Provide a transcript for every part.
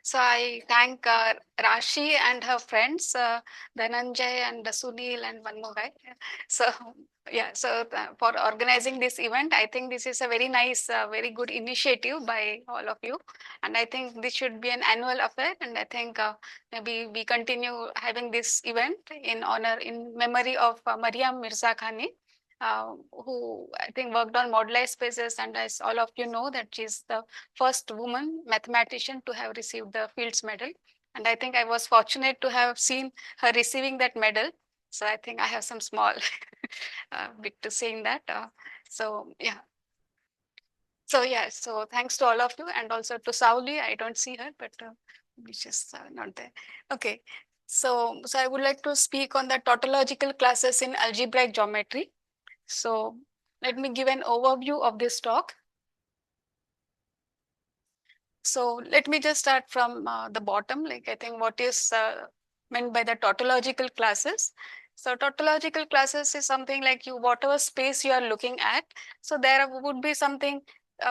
So I thank Rashi and her friends, Dhananjay and Sunil and one more guy. So yeah, so for organizing this event, I think this is a very nice, very good initiative by all of you, and I think this should be an annual affair. And I think maybe we continue having this event in honor, in memory of Mariam Mirza Khani. Who I think worked on moduli spaces, and as all of you know, that she's the first woman mathematician to have received the Fields Medal. And I think I was fortunate to have seen her receiving that medal. So I think I have some small bit to say in that. So yeah. So yeah, so thanks to all of you and also to Sauli. I don't see her, but she's just not there. Okay. So I would like to speak on the tautological classes in algebraic geometry. So let me give an overview of this talk. So let me just start from the bottom. Like I think what is meant by the tautological classes. So tautological classes is something like you whatever space you are looking at. So there would be something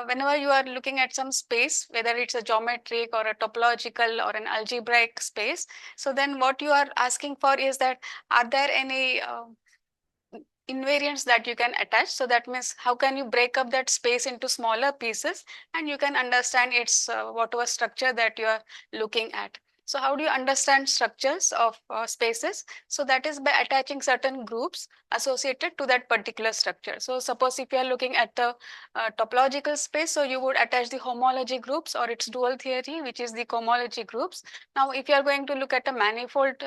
whenever you are looking at some space, whether it's a geometric or a topological or an algebraic space. So then what you are asking for is that are there any invariants that you can attach. So that means how can you break up that space into smaller pieces and you can understand its whatever structure that you are looking at. So how do you understand structures of spaces? So that is by attaching certain groups associated to that particular structure. So suppose if you are looking at the topological space, so you would attach the homology groups or its dual theory, which is the cohomology groups. Now, if you are going to look at a manifold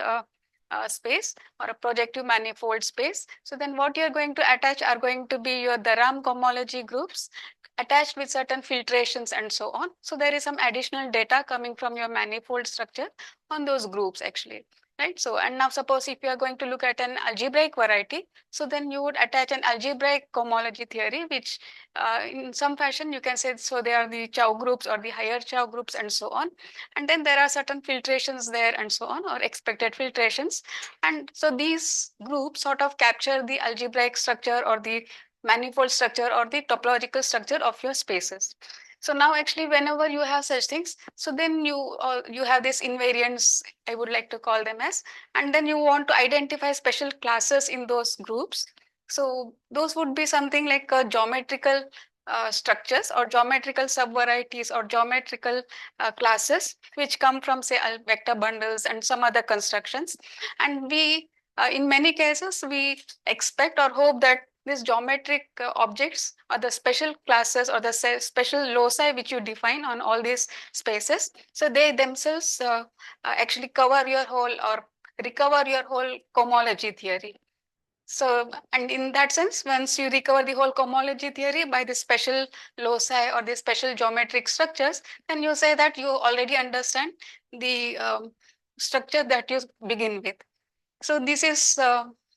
space or a projective manifold space. So then what you're going to attach are going to be your Dharam cohomology groups attached with certain filtrations and so on. So there is some additional data coming from your manifold structure on those groups actually. Right. So, and now suppose if you are going to look at an algebraic variety, so then you would attach an algebraic cohomology theory, which in some fashion you can say, so they are the Chow groups or the higher Chow groups and so on. And then there are certain filtrations there and so on, or expected filtrations. And so these groups sort of capture the algebraic structure or the manifold structure or the topological structure of your spaces. So now actually whenever you have such things, so then you have these invariants, I would like to call them as, and then you want to identify special classes in those groups. So those would be something like geometrical structures or geometrical subvarieties or geometrical classes which come from say vector bundles and some other constructions. And we in many cases we expect or hope that these geometric objects or the special classes or the special loci which you define on all these spaces, so they themselves actually cover your whole or recover your whole cohomology theory. So, and in that sense, once you recover the whole cohomology theory by the special loci or the special geometric structures, then you say that you already understand the structure that you begin with. So this is,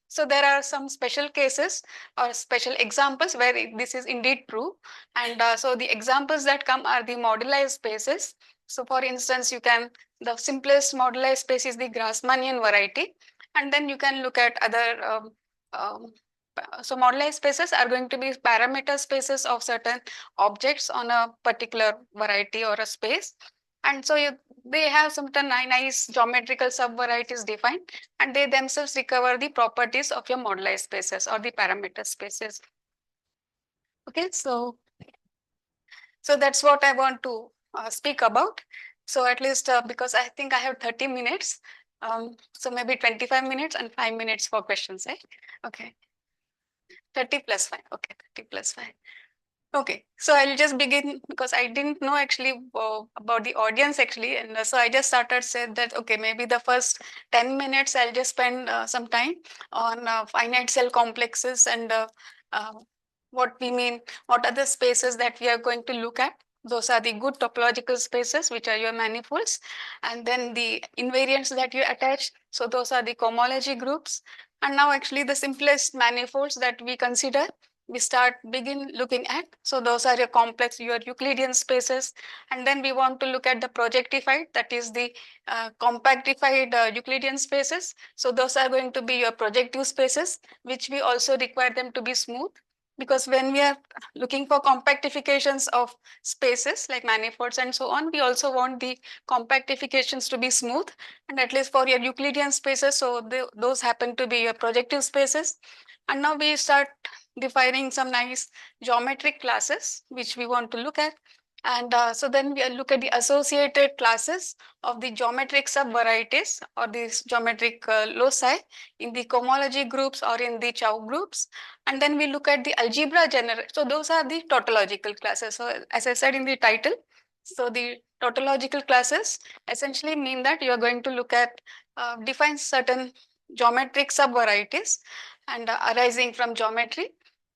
so there are some special cases or special examples where this is indeed true. And so the examples that come are the moduli spaces. So for instance, you can, the simplest moduli space is the Grassmannian variety. And then you can look at other, um, so moduli spaces are going to be parameter spaces of certain objects on a particular variety or a space. And so they have some nice geometrical subvarieties defined, and they themselves recover the properties of your moduli spaces or the parameter spaces. Okay, so that's what I want to speak about. So at least because I think I have 30 minutes, so maybe 25 minutes and 5 minutes for questions, right? Okay, 30 plus 5. Okay, 30 plus 5. Okay, so I'll just begin because I didn't know actually about the audience actually, and so I just started said that okay, maybe the first 10 minutes I'll just spend some time on finite cell complexes and uh, what we mean, what are the spaces that we are going to look at. Those are the good topological spaces, which are your manifolds, and then the invariants that you attach. So those are the cohomology groups, and now actually the simplest manifolds that we consider we begin looking at. So those are your complex, your Euclidean spaces. And then we want to look at the projectified, that is the compactified Euclidean spaces. So those are going to be your projective spaces, which we also require them to be smooth. because when we are looking for compactifications of spaces like manifolds and so on, we also want the compactifications to be smooth, and at least for your Euclidean spaces, so those happen to be your projective spaces. And now we start defining some nice geometric classes which we want to look at. And so then we look at the associated classes of the geometric subvarieties or these geometric loci in the cohomology groups or in the Chow groups. And then we look at the algebra generate. So those are the tautological classes. So as I said in the title, so the tautological classes essentially mean that you are going to look at define certain geometric subvarieties and arising from geometry.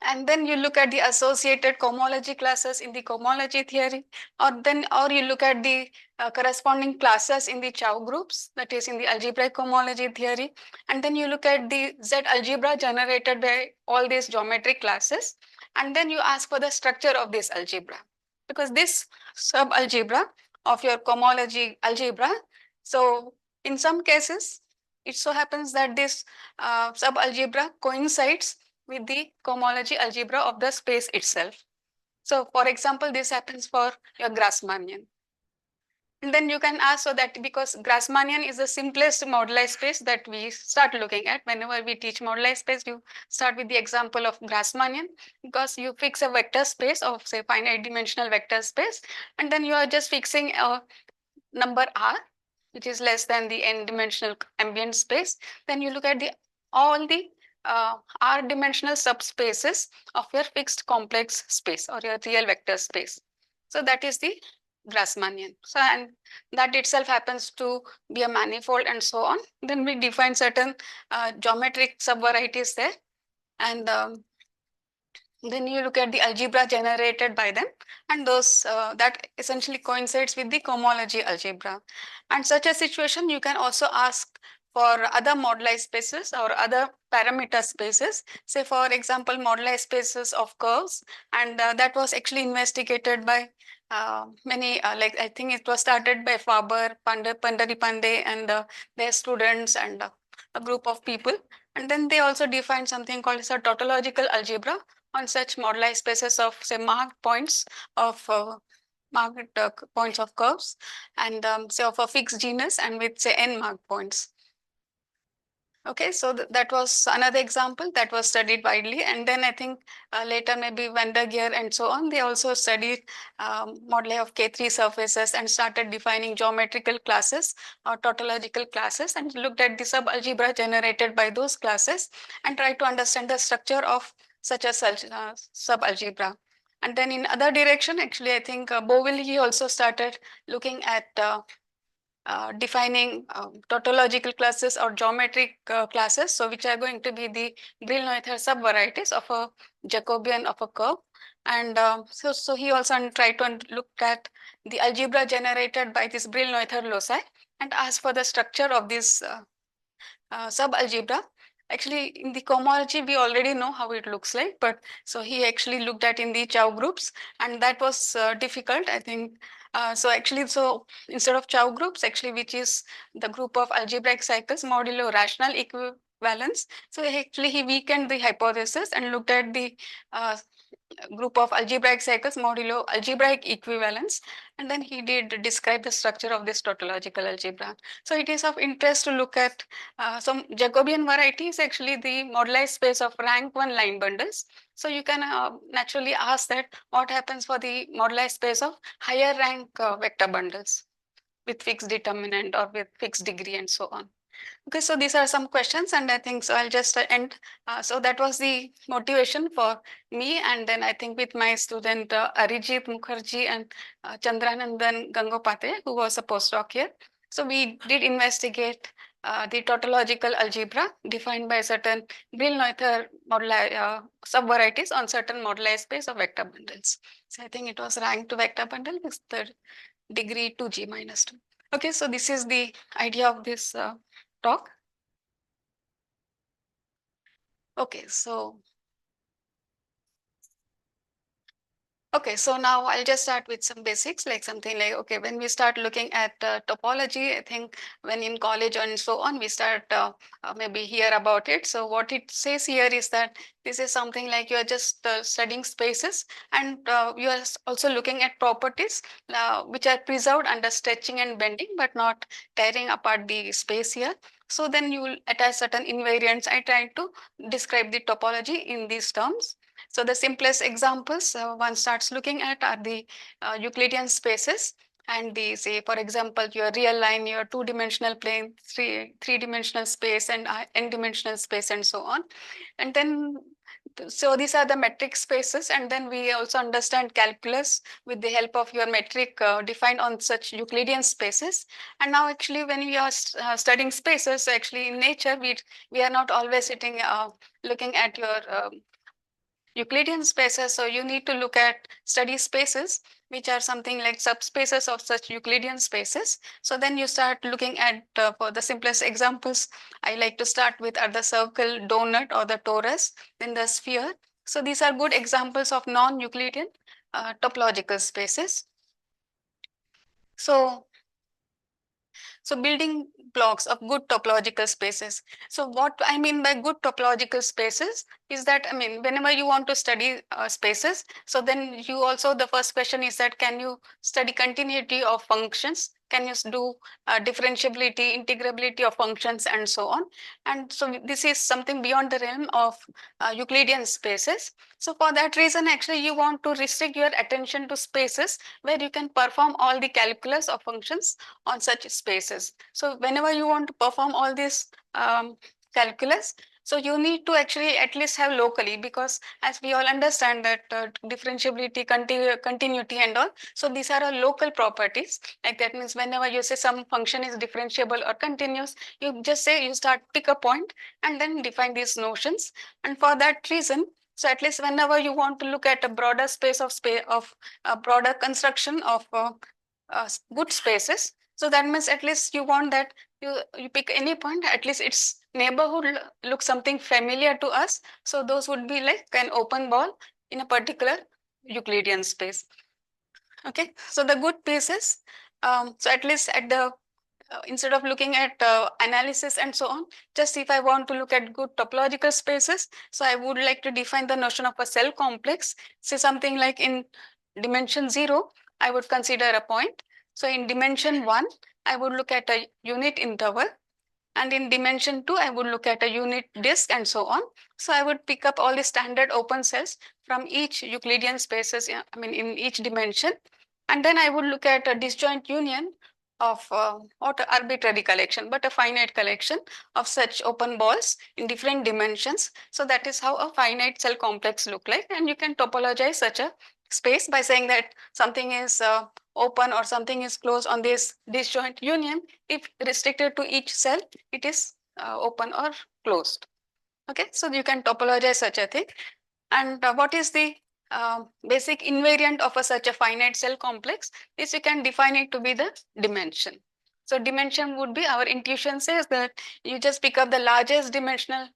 And then you look at the associated cohomology classes in the cohomology theory, or you look at the corresponding classes in the Chow groups, that is in the algebraic cohomology theory. And then you look at the Z algebra generated by all these geometric classes. And then you ask for the structure of this algebra. Because this sub algebra of your cohomology algebra, so in some cases, it so happens that this sub algebra coincides with the cohomology algebra of the space itself. So for example, this happens for your Grassmannian. And then you can ask, so that because Grassmannian is the simplest moduli space that we start looking at. Whenever we teach moduli space, you start with the example of Grassmannian, because you fix a vector space of say finite dimensional vector space, and then you are just fixing a number r, which is less than the n dimensional ambient space. Then you look at the all the r dimensional subspaces of your fixed complex space or your real vector space. So that is the Grassmannian. So and that itself happens to be a manifold and so on. Then we define certain geometric subvarieties there, and then you look at the algebra generated by them, and those that essentially coincides with the cohomology algebra. And such a situation, you can also ask for other moduli spaces or other parameter spaces. Say, for example, moduli spaces of curves, and that was actually investigated by many, like I think it was started by Faber, Pandaripande, and their students and a group of people. And then they also defined something called as a tautological algebra on such moduli spaces of say marked points of marked points of curves, and say of a fixed genus and with say n marked points. Okay, so that was another example that was studied widely. And then I think later maybe Vandergeer and so on, they also studied moduli of K3 surfaces and started defining geometrical classes or tautological classes, and looked at the subalgebra generated by those classes and tried to understand the structure of such a subalgebra. And then in other direction, actually, I think Boville, he also started looking at defining tautological classes or geometric classes, so which are going to be the Brill-Noether subvarieties of a Jacobian of a curve. And so he also tried to look at the algebra generated by this Brill-Noether loci and ask for the structure of this subalgebra. Actually, in the cohomology, we already know how it looks like, but so he actually looked at in the Chow groups, and that was difficult, I think. So instead of Chow groups, actually, which is the group of algebraic cycles modulo rational equivalence, so he weakened the hypothesis and looked at the group of algebraic cycles modulo algebraic equivalence, and then he did describe the structure of this tautological algebra. So it is of interest to look at some Jacobian varieties, actually the moduli space of rank 1 line bundles. So you can naturally ask that what happens for the moduli space of higher rank vector bundles with fixed determinant or with fixed degree and so on. Okay, so these are some questions, and I think so I'll just end. So that was the motivation for me, and then I think with my student Arijit Mukherjee and Chandranandan Gangopate, who was a postdoc here. So we did investigate the tautological algebra defined by certain Brill-Noether moduli subvarieties on certain moduli space of vector bundles. So I think it was ranked vector bundle with the degree 2g minus 2. Okay, so this is the idea of this talk. Okay, so Okay, so now I'll just start with some basics, like something like, okay, when we start looking at topology, I think when in college and so on, we start maybe hear about it. So what it says here is that this is something like you are just studying spaces, and you are also looking at properties which are preserved under stretching and bending, but not tearing apart the space here. So then you will attach certain invariants. I try to describe the topology in these terms. So the simplest examples one starts looking at are the Euclidean spaces, and the, say for example, your real line, your two-dimensional plane, three-dimensional space, and n-dimensional space, and so on. And then so these are the metric spaces, and then we also understand calculus with the help of your metric defined on such Euclidean spaces. And now actually when we are studying spaces, actually in nature we are not always sitting looking at your Euclidean spaces. So you need to look at study spaces, which are something like subspaces of such Euclidean spaces. So then you start looking at, for the simplest examples, I like to start with are the circle, donut, or the torus, then the sphere. So these are good examples of non-Euclidean topological spaces. So building blocks of good topological spaces. So what I mean by good topological spaces is that, I mean, whenever you want to study spaces, so then you also, the first question is that can you study continuity of functions? Can you do differentiability, integrability of functions, and so on? And so this is something beyond the realm of Euclidean spaces. So for that reason, actually, you want to restrict your attention to spaces where you can perform all the calculus of functions on such spaces. So whenever you want to perform all this calculus, so you need to actually at least have locally, because as we all understand that differentiability, continuity and all, so these are all local properties. Like that means whenever you say some function is differentiable or continuous, you just say, you start pick a point and then define these notions. And for that reason, so at least whenever you want to look at a broader space of a broader construction of good spaces, so that means at least you want that you pick any point, at least its neighborhood looks something familiar to us. So those would be like an open ball in a particular Euclidean space. Okay, so the good pieces, so at least at the instead of looking at analysis and so on, just if I want to look at good topological spaces, so I would like to define the notion of a cell complex. Say something like in dimension 0, I would consider a point. So in dimension 1, I would look at a unit interval. And in dimension 2, I would look at a unit disk and so on. So I would pick up all the standard open cells from each Euclidean spaces, yeah, I mean, in each dimension. And then I would look at a disjoint union of not an arbitrary collection, but a finite collection of such open balls in different dimensions. So that is how a finite cell complex look like. And you can topologize such a space by saying that something is open or something is closed on this disjoint union. If restricted to each cell, it is open or closed. Okay, so you can topologize such a thing. And what is the basic invariant of such a finite cell complex? Is you can define it to be the dimension. So dimension would be, our intuition says that you just pick up the largest dimensional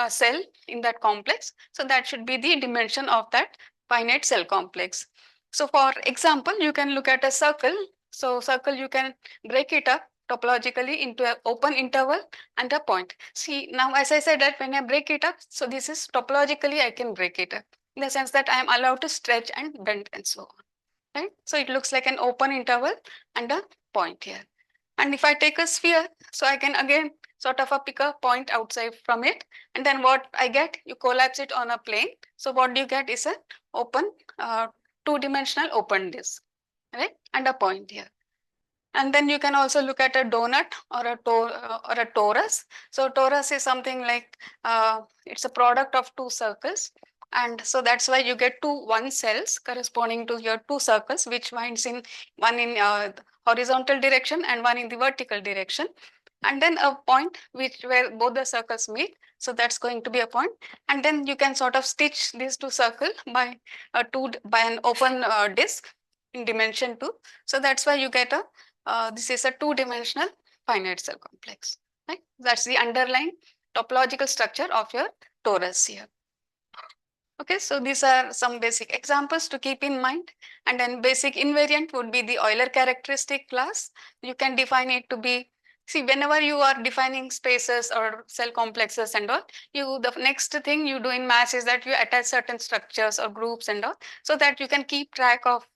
cell in that complex. So that should be the dimension of that finite cell complex. So for example, you can look at a circle. So circle, you can break it up topologically into an open interval and a point. See, now as I said that when I break it up, so this is topologically I can break it up in the sense that I am allowed to stretch and bend and so on. Right? So it looks like an open interval and a point here. And if I take a sphere, so I can again sort of pick a point outside from it. And then what I get, you collapse it on a plane. So what you get is an open, two-dimensional open disk, right? And a point here. And then you can also look at a donut or or a torus. So torus is something like it's a product of two circles, and so that's why you get two one cells corresponding to your two circles, which winds in one in horizontal direction and one in the vertical direction, and then a point which where both the circles meet. So that's going to be a point, and then you can sort of stitch these two circles by by an open disk in dimension 2. So that's why you get a this is a two-dimensional finite cell complex. Right? That's the underlying topological structure of your torus here. Okay, so these are some basic examples to keep in mind. And then basic invariant would be the Euler characteristic class. You can define it to be, see, whenever you are defining spaces or cell complexes and all, the next thing you do in maths is that you attach certain structures or groups and all, so that you can keep track of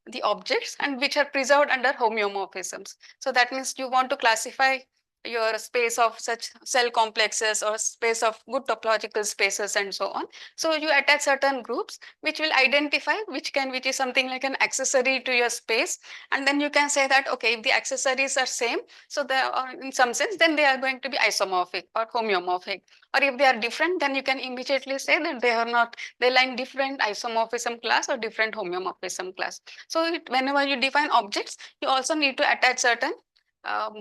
the objects and which are preserved under homeomorphisms. So that means you want to classify your space of such cell complexes or space of good topological spaces and so on. So you attach certain groups which will identify which is something like an accessory to your space, and then you can say that okay, if the accessories are same, so they are in some sense then they are going to be isomorphic or homeomorphic, or if they are different then you can immediately say that they are not, they lie in different isomorphism class or different homeomorphism class. So whenever you define objects, you also need to attach certain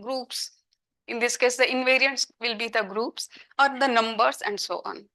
groups. In this case, the invariants will be the groups or the numbers and so on.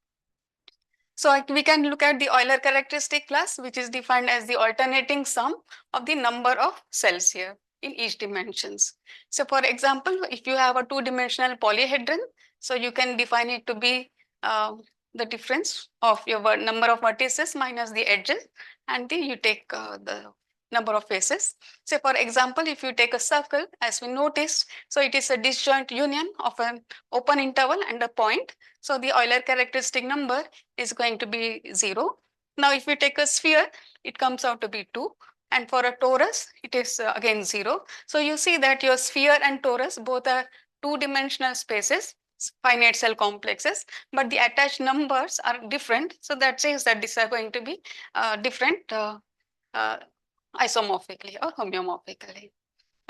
So we can look at the Euler characteristic class, which is defined as the alternating sum of the number of cells here in each dimensions. So for example, if you have a two-dimensional polyhedron, so you can define it to be the difference of your number of vertices minus the edges, and then you take the number of faces. So for example, if you take a circle, as we noticed, so it is a disjoint union of an open interval and a point. So the Euler characteristic number is going to be 0. Now, if we take a sphere, it comes out to be 2. And for a torus, it is again 0. So you see that your sphere and torus both are two-dimensional spaces, finite cell complexes, but the attached numbers are different. So that says that these are going to be different uh, isomorphically or homeomorphically.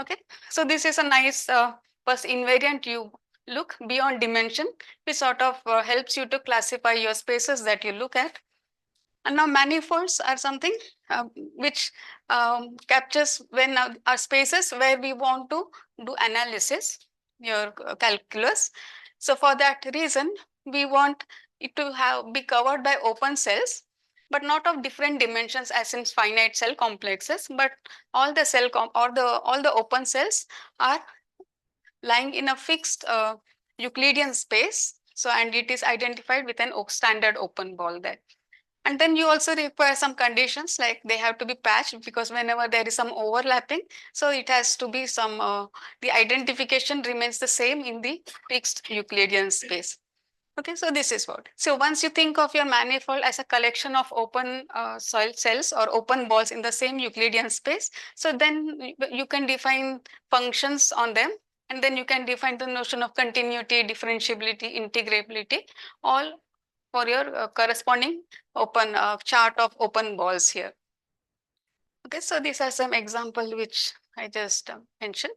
Okay, so this is a nice first invariant. You look beyond dimension, which sort of helps you to classify your spaces that you look at. And now manifolds are something which captures when our spaces where we want to do analysis, your calculus. So for that reason, we want it to be covered by open cells, but not of different dimensions as in finite cell complexes, but all the all the open cells are lying in a fixed Euclidean space. So and it is identified with an standard open ball there. And then you also require some conditions like they have to be patched, because whenever there is some overlapping, so it has to be some, the identification remains the same in the fixed Euclidean space. Okay, so this is what. So once you think of your manifold as a collection of open soil cells or open balls in the same Euclidean space, so then you can define functions on them, and then you can define the notion of continuity, differentiability, integrability, all for your corresponding open chart of open balls here. Okay, so these are some examples which I just mentioned.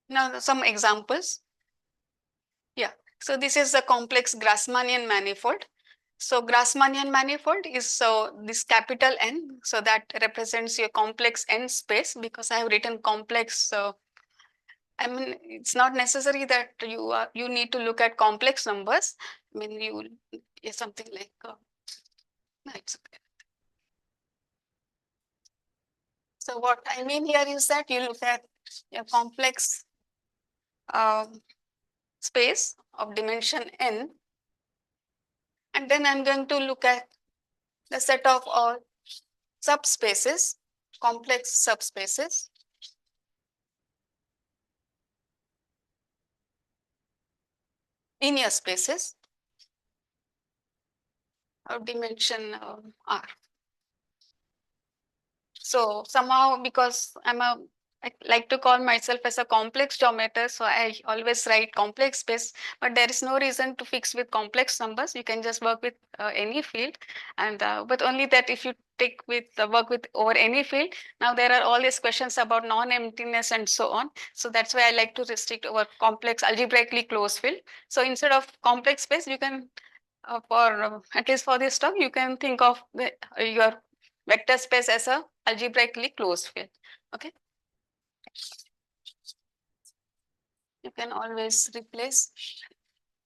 Now some examples. Yeah, so this is the complex Grassmannian manifold. So Grassmannian manifold is so this capital N, so that represents your complex N space, because I have written complex. I mean, it's not necessary that you need to look at complex numbers. I mean, something like no, it's okay. So what I mean here is that you look at a complex space of dimension n, and then I'm going to look at the set of all subspaces, complex subspaces, linear spaces of dimension r. So somehow, because I like to call myself as a complex geometer, so I always write complex space, but there is no reason to fix with complex numbers. You can just work with any field, and but only that if you take with work with over any field, now there are all these questions about non-emptiness and so on. So that's why I like to restrict over complex algebraically closed field. So instead of complex space, you can for at least for this talk, you can think of your vector space as a algebraically closed field. Okay, you can always replace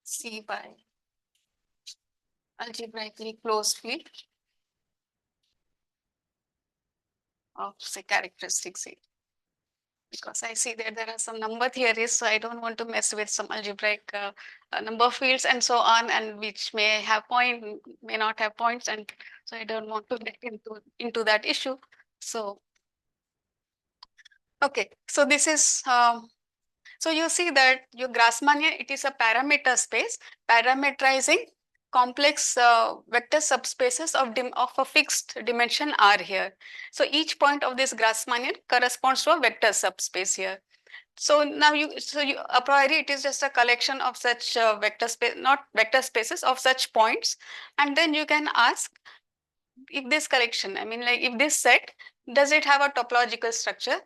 C by algebraically closed field of say characteristic C. because I see that there are some number theories, so I don't want to mess with some algebraic number fields and so on, and which may have point, may not have points, and so I don't want to get into that issue. So okay, so this is so you see that your Grassmannian, it is a parameter space parameterizing complex vector subspaces of a fixed dimension R here. So each point of this Grassmannian corresponds to a vector subspace here. So now a priori it is just a collection of such vector space, not vector spaces of such points, and then you can ask if this collection, I mean like if this set, does it have a topological structure?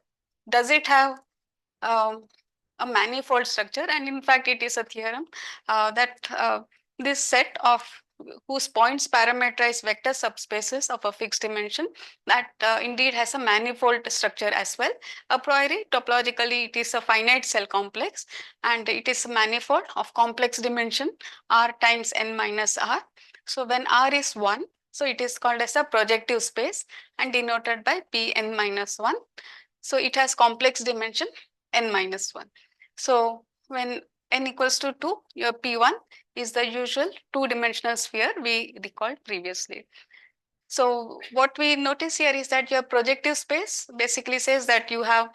Does it have um, a manifold structure? And in fact, it is a theorem that this set of whose points parameterize vector subspaces of a fixed dimension, that indeed has a manifold structure as well. A priori, topologically, it is a finite cell complex, and it is a manifold of complex dimension R times n minus R. So when R is 1, so it is called as a projective space and denoted by Pn minus 1. So it has complex dimension n minus 1. So when n equals to 2, your P1 is the usual two-dimensional sphere we recalled previously. So what we notice here is that your projective space basically says that you have,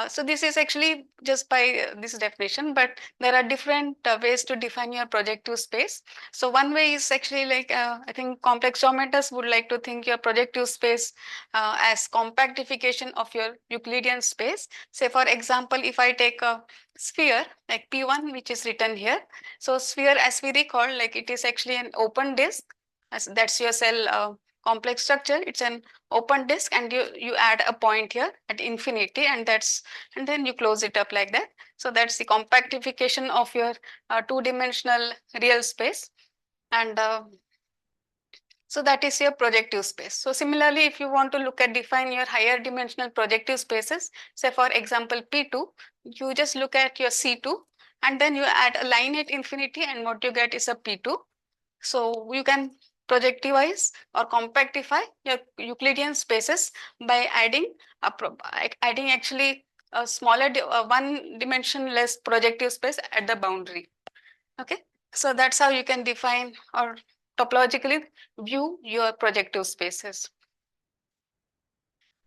so this is actually just by this definition, but there are different ways to define your projective space. So one way is actually like, I think complex geometers would like to think your projective space as compactification of your Euclidean space. Say for example, if I take a sphere like P1, which is written here. So sphere, as we recall, like it is actually an open disk, as that's your cell complex structure. It's an open disk, and you add a point here at infinity, and then you close it up like that. So that's the compactification of your two-dimensional real space, and so that is your projective space. So similarly, if you want to look at define your higher dimensional projective spaces, say for example P2, you just look at your C2, and then you add a line at infinity, and what you get is a P2. So you can projectivize or compactify your Euclidean spaces by adding actually a smaller one dimension less projective space at the boundary. Okay, so that's how you can define or topologically view your projective spaces.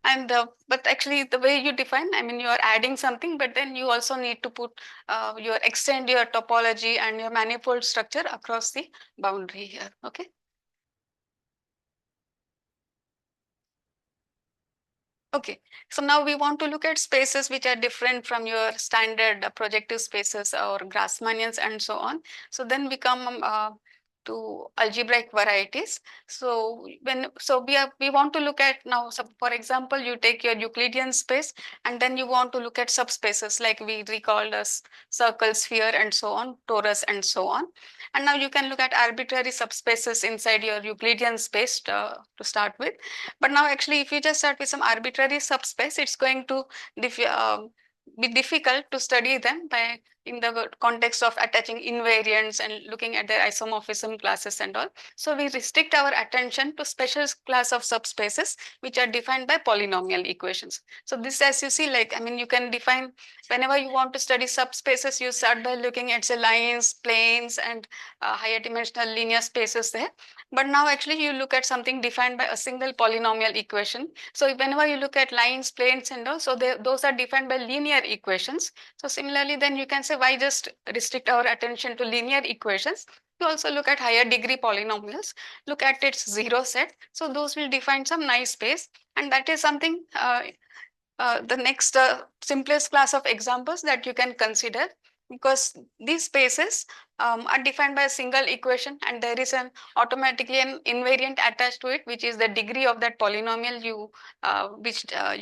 And but actually the way you define, I mean, you are adding something, but then you also need to put your extend your topology and your manifold structure across the boundary here. Okay. Okay, so now we want to look at spaces which are different from your standard projective spaces or Grassmannians and so on. So then we come to algebraic varieties. So we want to look at now. So for example, you take your Euclidean space, and then you want to look at subspaces like we recalled as circle, sphere, and so on, torus, and so on. And now you can look at arbitrary subspaces inside your Euclidean space to start with. But now actually, if you just start with some arbitrary subspace, it's going to be difficult to study them by in the context of attaching invariants and looking at their isomorphism classes and all. So we restrict our attention to special class of subspaces which are defined by polynomial equations. So this, as you see, like, I mean, you can define whenever you want to study subspaces, you start by looking at the lines, planes, and higher dimensional linear spaces there. But now actually you look at something defined by a single polynomial equation. So whenever you look at lines, planes, and all, so those are defined by linear equations. So similarly, then you can say, why just restrict our attention to linear equations? You also look at higher degree polynomials, look at its zero set. So those will define some nice space. And that is something, the next simplest class of examples that you can consider, because these spaces are defined by a single equation, and there is an automatically an invariant attached to it, which is the degree of that polynomial you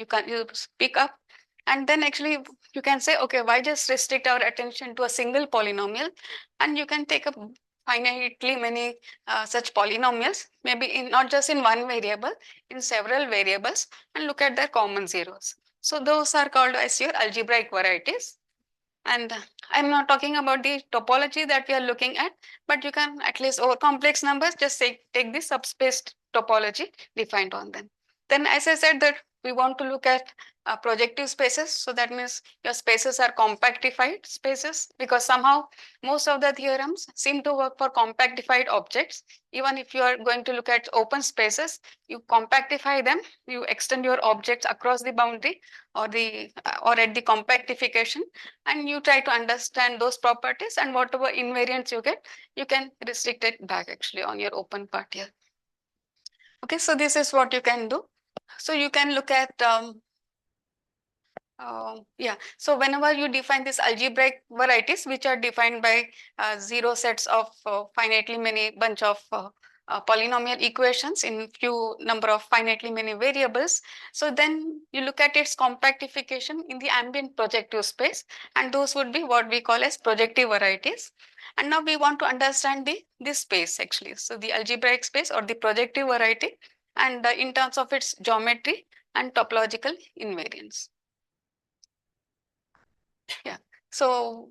can pick up. And then actually you can say, okay, why just restrict our attention to a single polynomial? And you can take a finitely many such polynomials, maybe in not just in one variable, in several variables, and look at their common zeros. So those are called as your algebraic varieties. And I'm not talking about the topology that we are looking at, but you can at least over complex numbers, just take the subspace topology defined on them. Then as I said that we want to look at projective spaces. So that means your spaces are compactified spaces, because somehow most of the theorems seem to work for compactified objects. Even if you are going to look at open spaces, you compactify them, you extend your objects across the boundary or at the compactification, and you try to understand those properties, and whatever invariants you get, you can restrict it back actually on your open part here. Okay, so this is what you can do. So you can look at yeah. So whenever you define these algebraic varieties, which are defined by zero sets of finitely many bunch of polynomial equations in few number of finitely many variables. So then you look at its compactification in the ambient projective space, and those would be what we call as projective varieties. And now we want to understand this space actually. So the algebraic space or the projective variety, and in terms of its geometry and topological invariance. Yeah. So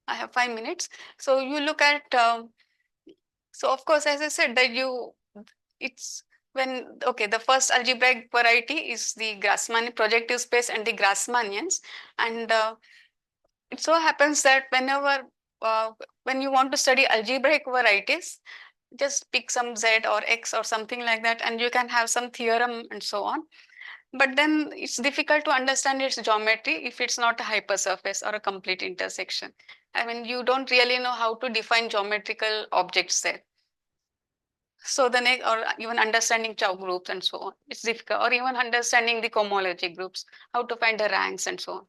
I have 5 minutes. So you look at, so of course, as I said, that it's when, okay, the first algebraic variety is the Grassmannian projective space and the Grassmannians. And it so happens that when you want to study algebraic varieties, just pick some Z or X or something like that, and you can have some theorem and so on. But then it's difficult to understand its geometry if it's not a hypersurface or a complete intersection. I mean, you don't really know how to define geometrical objects there. So the next, or even understanding Chow groups and so on, it's difficult, or even understanding the cohomology groups, how to find the ranks and so on.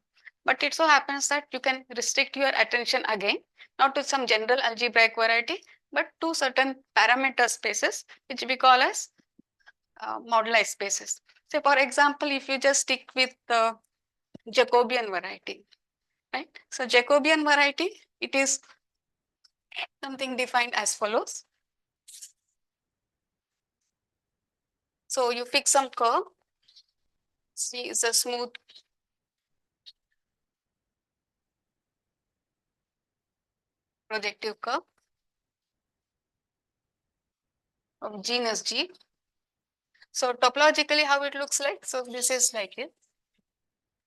But it so happens that you can restrict your attention again, not to some general algebraic variety, but to certain parameter spaces, which we call as moduli spaces. So for example, if you just stick with the Jacobian variety, right? So Jacobian variety, it is something defined as follows. So you fix some curve. C is a smooth projective curve of genus G. So topologically, how it looks like? So this is like it.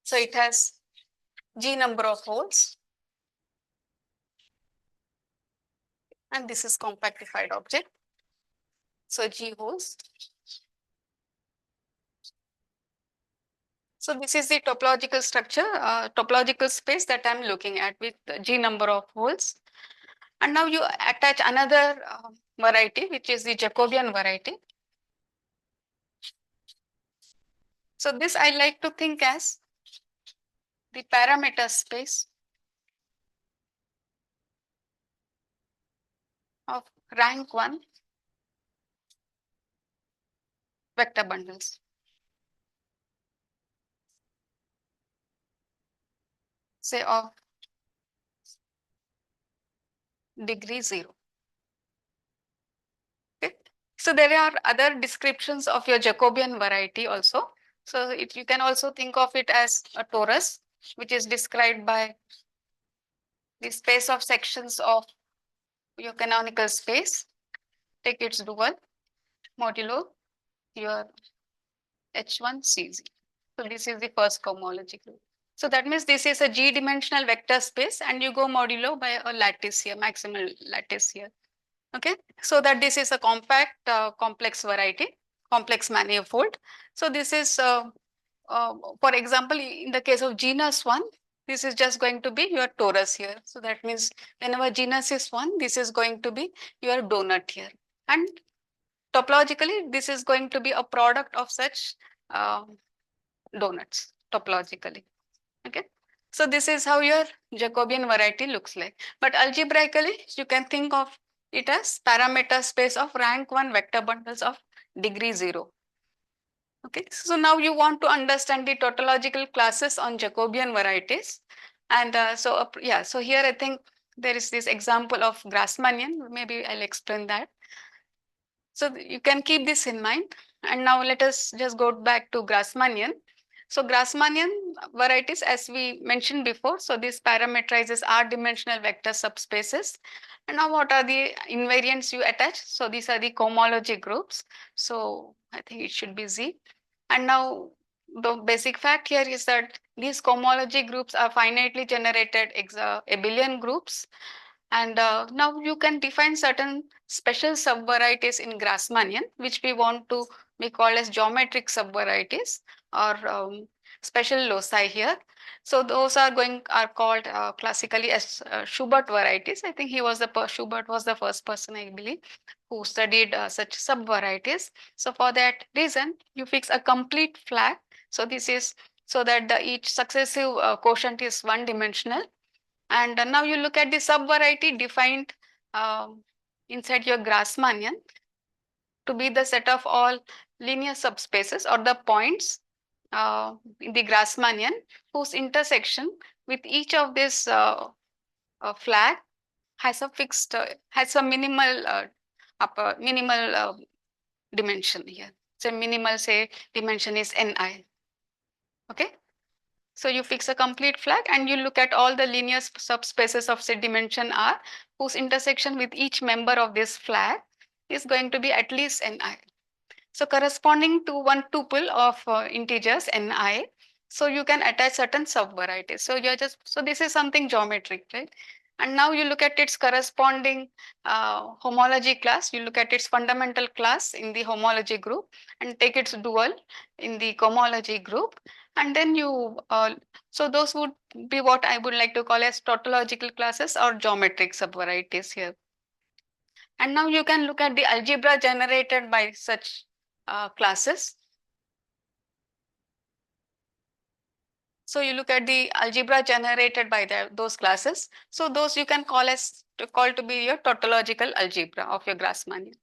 So it has G number of holes, and this is compactified object. So G holes. So this is the topological structure, topological space that I'm looking at with G number of holes. And now you attach another variety, which is the Jacobian variety. So this I like to think as the parameter space of rank 1 vector bundles. Say of degree 0. Okay. So there are other descriptions of your Jacobian variety also. So you can also think of it as a torus, which is described by the space of sections of your canonical space. Take its dual modulo your H1 CZ. So this is the first cohomology group. So that means this is a G-dimensional vector space, and you go modulo by a lattice here, maximal lattice here. Okay, so that this is a compact complex variety, complex manifold. So this is, for example, in the case of genus 1, this is just going to be your torus here. So that means whenever genus is 1, this is going to be your donut here. And topologically, this is going to be a product of such donuts topologically. Okay. So this is how your Jacobian variety looks like. But algebraically, you can think of it as parameter space of rank 1 vector bundles of degree 0. Okay. So now you want to understand the tautological classes on Jacobian varieties. And so here I think there is this example of Grassmannian. Maybe I'll explain that. So you can keep this in mind. And now let us just go back to Grassmannian. So Grassmannian varieties, as we mentioned before, so this parameterizes R-dimensional vector subspaces. And now what are the invariants you attach? So these are the cohomology groups. So I think it should be Z. And now the basic fact here is that these cohomology groups are finitely generated a billion groups. And now you can define certain special subvarieties in Grassmannian, which we call as geometric subvarieties or special loci here. So those are called classically as Schubert varieties. I think Schubert was the first person, I believe, who studied such subvarieties. So for that reason, you fix a complete flag. So this is so that each successive quotient is one dimensional. And now you look at the subvariety defined um, inside your Grassmannian to be the set of all linear subspaces or the points in the Grassmannian whose intersection with each of this flag has a minimal dimension here. So minimal, say, dimension is Ni. Okay. So you fix a complete flag and you look at all the linear subspaces of say dimension R whose intersection with each member of this flag is going to be at least Ni. So corresponding to one tuple of integers Ni, so you can attach certain subvarieties. So this is something geometric, right? And now you look at its corresponding homology class. You look at its fundamental class in the homology group and take its dual in the cohomology group. And then so those would be what I would like to call as tautological classes or geometric subvarieties here. And now you can look at the algebra generated by such classes. So you look at the algebra generated by those classes. So those you can call to be your tautological algebra of your Grassmannian.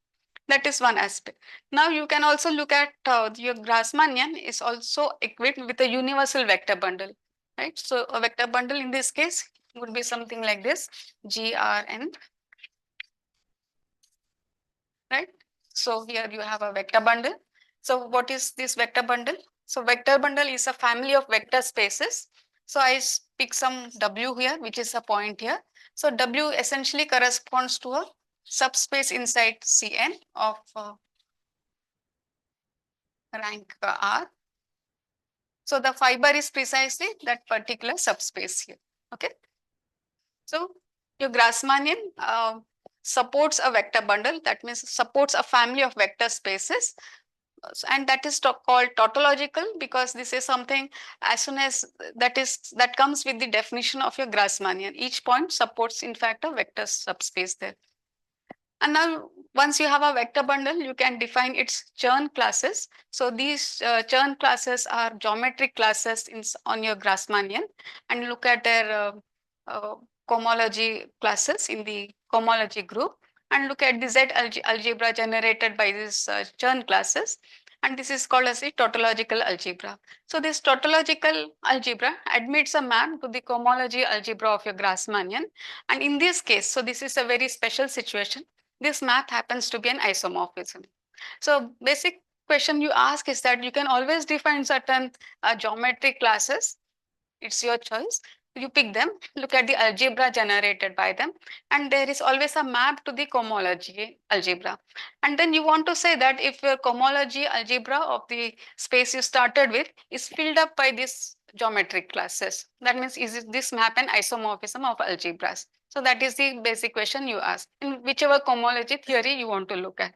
That is one aspect. Now you can also look at your Grassmannian is also equipped with a universal vector bundle, right? So a vector bundle in this case would be something like this, GRN, right? So here you have a vector bundle. So what is this vector bundle? So vector bundle is a family of vector spaces. So I pick some W here, which is a point here. So W essentially corresponds to a subspace inside Cn of rank R. So the fiber is precisely that particular subspace here. Okay. So your Grassmannian supports a vector bundle. That means supports a family of vector spaces. And that is called tautological because this is something as soon as that comes with the definition of your Grassmannian. Each point supports in fact a vector subspace there. And now once you have a vector bundle, you can define its Chern classes. So these Chern classes are geometric classes on your Grassmannian, and look at their uh, cohomology classes in the cohomology group and look at the Z algebra generated by these Chern classes. And this is called as a tautological algebra. So this tautological algebra admits a map to the cohomology algebra of your Grassmannian. And in this case, so this is a very special situation. This map happens to be an isomorphism. So basic question you ask is that you can always define certain geometric classes. It's your choice. You pick them, look at the algebra generated by them, and there is always a map to the cohomology algebra. And then you want to say that if your cohomology algebra of the space you started with is filled up by these geometric classes, that means is this map an isomorphism of algebras? So that is the basic question you ask in whichever cohomology theory you want to look at.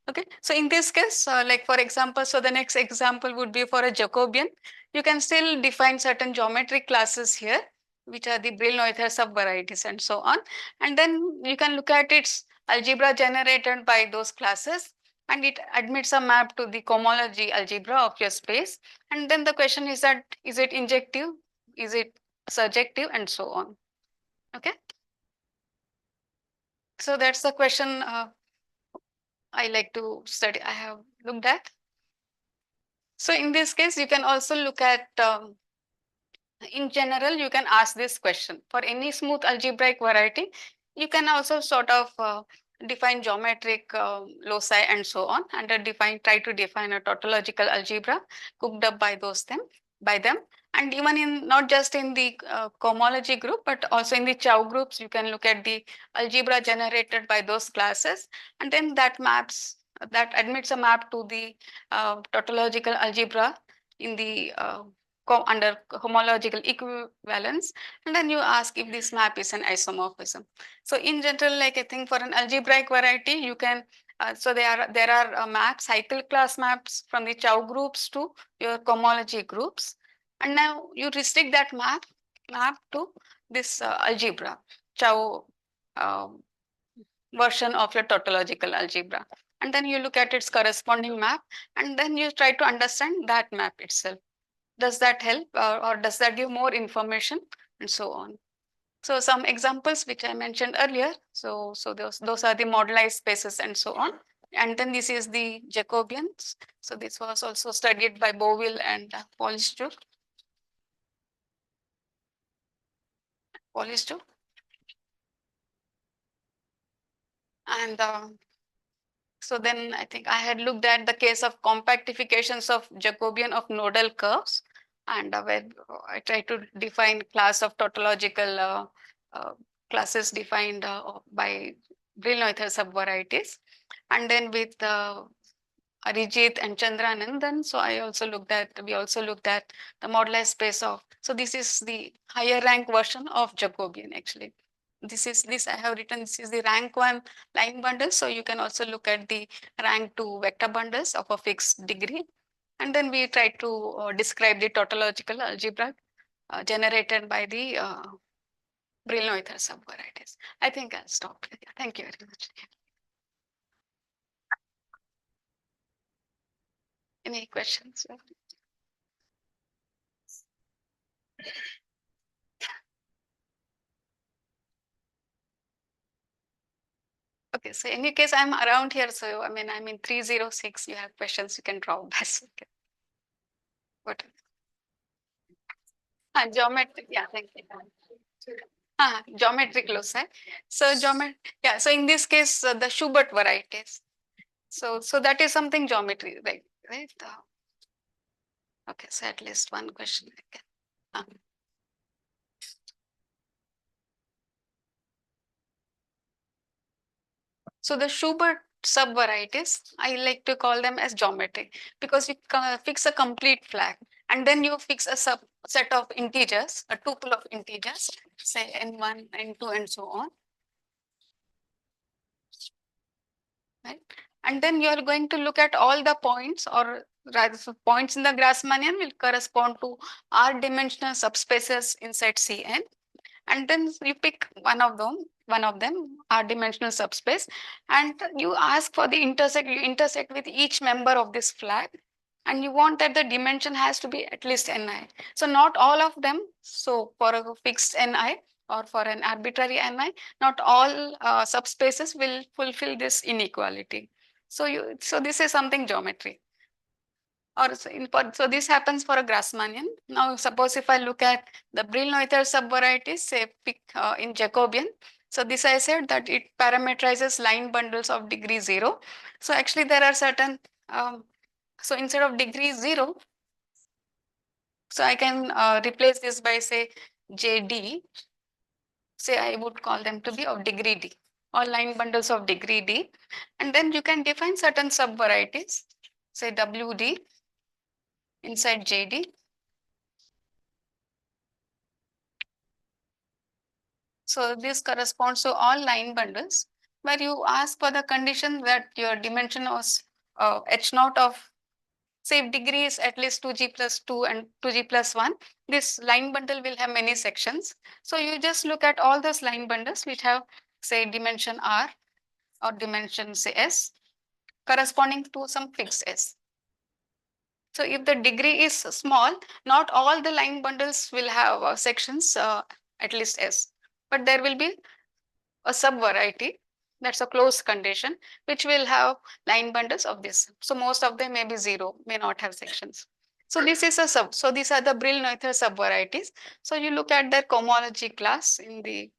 Okay, so in this case, like for example, so the next example would be for a Jacobian. You can still define certain geometric classes here, which are the Brill-Noether subvarieties and so on. And then you can look at its algebra generated by those classes, and it admits a map to the cohomology algebra of your space. And then the question is that, is it injective? Is it surjective? And so on. Okay. So that's the question I like to study. I have looked at. So in this case, you can also look at, in general, you can ask this question. For any smooth algebraic variety, you can also sort of define geometric loci and so on, and try to define a tautological algebra cooked up by them. And even in not just in the cohomology group, but also in the Chow groups, you can look at the algebra generated by those classes, and then that admits a map to the tautological algebra in the under homological equivalence, and then you ask if this map is an isomorphism. So in general, like I think for an algebraic variety, you can so there are maps, cycle class maps from the Chow groups to your cohomology groups, and now you restrict that map to this algebra, Chow um, version of your tautological algebra. And then you look at its corresponding map, and then you try to understand that map itself. Does that help, or does that give more information, and so on? So some examples which I mentioned earlier. So those are the modelized spaces and so on. And then this is the Jacobians. So this was also studied by Boville and Polistow. And so then I think I had looked at the case of compactifications of Jacobian of nodal curves, and where I tried to define class of tautological uh, classes defined by Brill-Noether subvarieties. And then with Arijit and Chandranandan, so we also looked at the moduli space of, so this is the higher rank version of Jacobian actually. This I have written, this is the rank 1 line bundle. So you can also look at the rank 2 vector bundles of a fixed degree. And then we try to describe the tautological algebra generated by the Brill-Noether subvarieties. I think I'll stop here. Thank you very much. Any questions? Okay, so in any case, I'm around here. So, I mean, I'm in 306. You have questions, you can drop us. Okay. What? Geometric. Yeah, thank you. Geometric loci. So, yeah, so in this case, the Schubert varieties. So that is something geometry, right? Okay, so at least one question. So the Schubert subvarieties, I like to call them as geometry, because you fix a complete flag and then you fix a subset of integers, a tuple of integers, say n1, n2, and so on. Right? And then you are going to look at all the points, or rather points in the Grassmannian will correspond to R-dimensional subspaces inside Cn. And then you pick one of them R-dimensional subspace, and you ask for the intersect. You intersect with each member of this flag, and you want that the dimension has to be at least ni. So not all of them. So for a fixed ni or for an arbitrary ni, not all subspaces will fulfill this inequality. So this is something geometry. So this happens for a Grassmannian. Now, suppose if I look at the Brill-Noether subvarieties, say pick in Jacobian. So this I said that it parametrizes line bundles of degree 0. So actually there are certain, so instead of degree 0, so I can replace this by say JD. Say I would call them to be of degree D, or line bundles of degree D. And then you can define certain subvarieties, say WD inside JD. So this corresponds to all line bundles where you ask for the condition that your dimension was h naught of, say, if degree is at least 2g plus 2 and 2g plus 1. This line bundle will have many sections. So you just look at all those line bundles which have, say, dimension r or dimension, say, s, corresponding to some fixed s. So if the degree is small, not all the line bundles will have sections at least s, but there will be a subvariety, that's a closed condition, which will have line bundles of this. So most of them may be 0, may not have sections. So this is a sub. So these are the Brill-Noether subvarieties. So you look at their cohomology class in the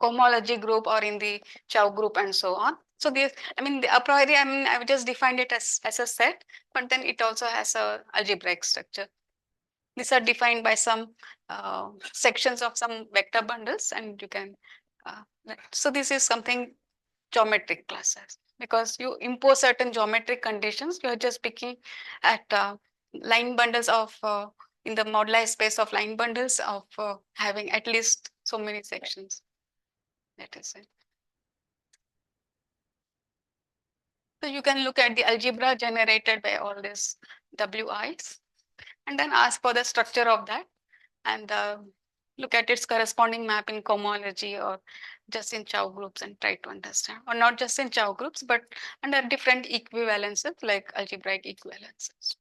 cohomology group or in the Chow group and so on. So this, I mean, the a priori, I mean, I've just defined it as a set, but then it also has a algebraic structure. These are defined by some sections of some vector bundles, and you can, so this is something geometric classes, because you impose certain geometric conditions. You are just picking at line bundles of in the moduli space of line bundles of having at least so many sections. That is it. So you can look at the algebra generated by all these WIs and then ask for the structure of that and look at its corresponding map in cohomology or just in Chow groups and try to understand, or not just in Chow groups, but under different equivalences like algebraic equivalences.